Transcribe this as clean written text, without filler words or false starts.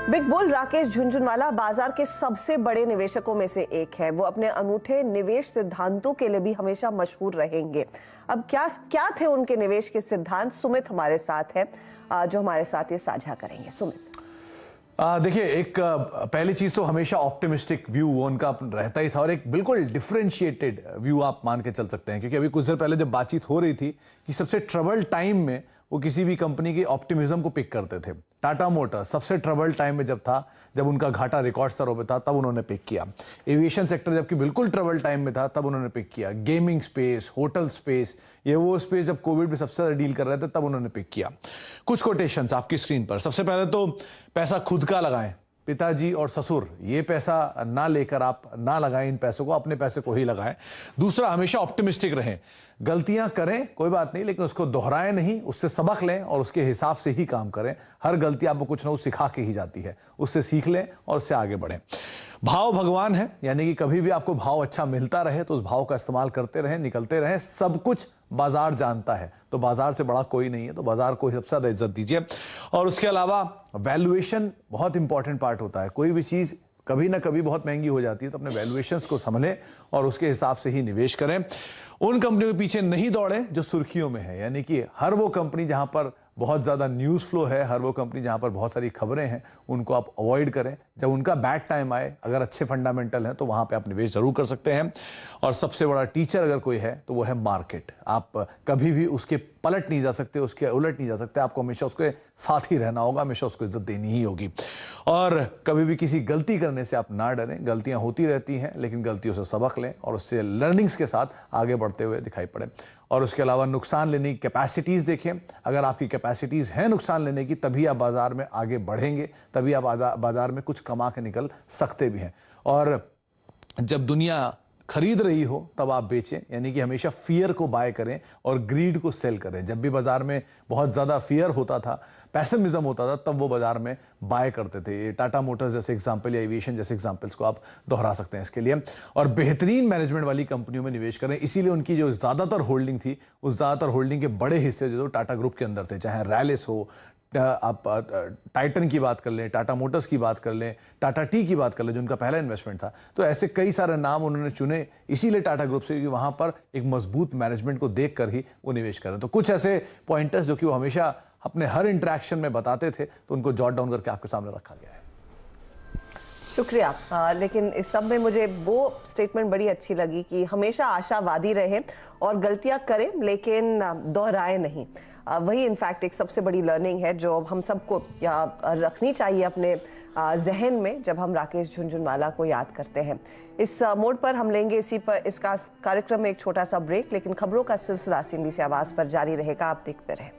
Big bull Rakesh Jhunjhunwala बाजार के सबसे बड़े निवेशकों में से एक है। वो अपने अनूठे निवेश सिद्धांतों के लिए भी हमेशा मशहूर रहेंगे। अब क्या क्या थे उनके निवेश के सिद्धांत? सुमित हमारे साथ है जो हमारे साथ ये साझा करेंगे। सुमित, देखिए, एक पहली चीज तो हमेशा ऑप्टिमिस्टिक व्यू उनका रहता ही था और एक बिल्कुल डिफरेंशिएटेड व्यू आप मान के चल सकते हैं, क्योंकि अभी कुछ देर पहले जब बातचीत हो रही थी कि सबसे ट्रबल टाइम में वो किसी भी कंपनी की ऑप्टिमिज्म को पिक करते थे। टाटा मोटर्स सबसे ट्रबल टाइम में जब था, जब उनका घाटा रिकॉर्ड स्तरों पे था, तब उन्होंने पिक किया। एविएशन सेक्टर जबकि बिल्कुल ट्रबल टाइम में था, तब उन्होंने पिक किया। गेमिंग स्पेस, होटल स्पेस, ये वो स्पेस जब कोविड में सबसे ज्यादा डील कर रहे थे, तब उन्होंने पिक किया। कुछ कोटेशंस आपकी स्क्रीन पर। सबसे पहले तो पैसा खुद का लगाएं, पिताजी और ससुर ये पैसा ना लेकर आप ना लगाएं, इन पैसों को अपने पैसे को ही लगाएं। दूसरा, हमेशा ऑप्टिमिस्टिक रहें। गलतियां करें कोई बात नहीं, लेकिन उसको दोहराएं नहीं, उससे सबक लें और उसके हिसाब से ही काम करें। हर गलती आपको कुछ ना कुछ सिखा के ही जाती है, उससे सीख लें और उससे आगे बढ़ें। भाव भगवान है, यानी कि कभी भी आपको भाव अच्छा मिलता रहे तो उस भाव का इस्तेमाल करते रहें, निकलते रहें। सब कुछ बाजार जानता है, तो बाजार से बड़ा कोई नहीं है, तो बाजार को सबसे ज्यादा इज्जत दीजिए। और उसके अलावा वैल्यूएशन बहुत इंपॉर्टेंट पार्ट होता है। कोई भी चीज कभी ना कभी बहुत महंगी हो जाती है, तो अपने वैल्यूएशंस को संभलें और उसके हिसाब से ही निवेश करें। उन कंपनियों के पीछे नहीं दौड़े जो सुर्खियों में है, यानी कि हर वो कंपनी जहां पर बहुत ज्यादा न्यूज फ्लो है, हर वो कंपनी जहां पर बहुत सारी खबरें हैं, उनको आप अवॉइड करें। जब उनका बैड टाइम आए, अगर अच्छे फंडामेंटल हैं, तो वहां पे आप निवेश जरूर कर सकते हैं। और सबसे बड़ा टीचर अगर कोई है तो वो है मार्केट। आप कभी भी उसके पलट नहीं जा सकते, उसके उलट नहीं जा सकते। आपको हमेशा उसके साथ ही रहना होगा, हमेशा उसको इज्जत देनी ही होगी। और कभी भी किसी गलती करने से आप ना डरें। गलतियां होती रहती हैं, लेकिन गलतियों से सबक लें और उससे लर्निंग्स के साथ आगे बढ़ते हुए दिखाई पड़े। और उसके अलावा नुकसान लेने की कैपेसिटीज देखें। अगर आपकी कैपेसिटीज हैं नुकसान लेने की, तभी आप बाजार में आगे बढ़ेंगे, तभी आप बाजार में कुछ कमा के निकल सकते भी हैं। और जब दुनिया खरीद रही हो तब आप बेचें, यानी कि हमेशा फियर को बाय करें और ग्रीड को सेल करें। जब भी बाजार में बहुत ज्यादा फियर होता था, पैसिमिज्म होता था, तब वो बाजार में बाय करते थे। ये टाटा मोटर्स जैसे एग्जांपल या एविएशन जैसे एग्जांपल्स को आप दोहरा सकते हैं इसके लिए। और बेहतरीन मैनेजमेंट वाली कंपनियों में निवेश करें। इसीलिए उनकी जो ज्यादातर होल्डिंग थी, उस ज्यादातर होल्डिंग के बड़े हिस्से जो टाटा ग्रुप के अंदर थे, चाहे रैलिस हो, आप टाइटन की बात कर लें, टाटा मोटर्स की बात कर लें, टाटा टी की बात कर लें, जो उनका पहला इन्वेस्टमेंट था। तो ऐसे कई सारे नाम उन्होंने चुने इसीलिए टाटा ग्रुप से, क्योंकि वहां पर एक मजबूत मैनेजमेंट को देखकर ही वो निवेश करें। तो कुछ ऐसे पॉइंटर्स जो कि वो हमेशा अपने हर इंटरेक्शन में बताते थे, तो उनको जॉट डाउन करके आपके सामने रखा गया है। शुक्रिया। लेकिन इस सब में मुझे वो स्टेटमेंट बड़ी अच्छी लगी कि हमेशा आशावादी रहें और गलतियां करें, लेकिन दोहराएं नहीं। वही इनफैक्ट एक सबसे बड़ी लर्निंग है जो हम सबको रखनी चाहिए अपने जहन में जब हम राकेश झुनझुनवाला को याद करते हैं। इस मोड पर हम लेंगे इसका कार्यक्रम में एक छोटा सा ब्रेक, लेकिन खबरों का सिलसिला CNBC आवाज पर जारी रहेगा। आप देखते रहें।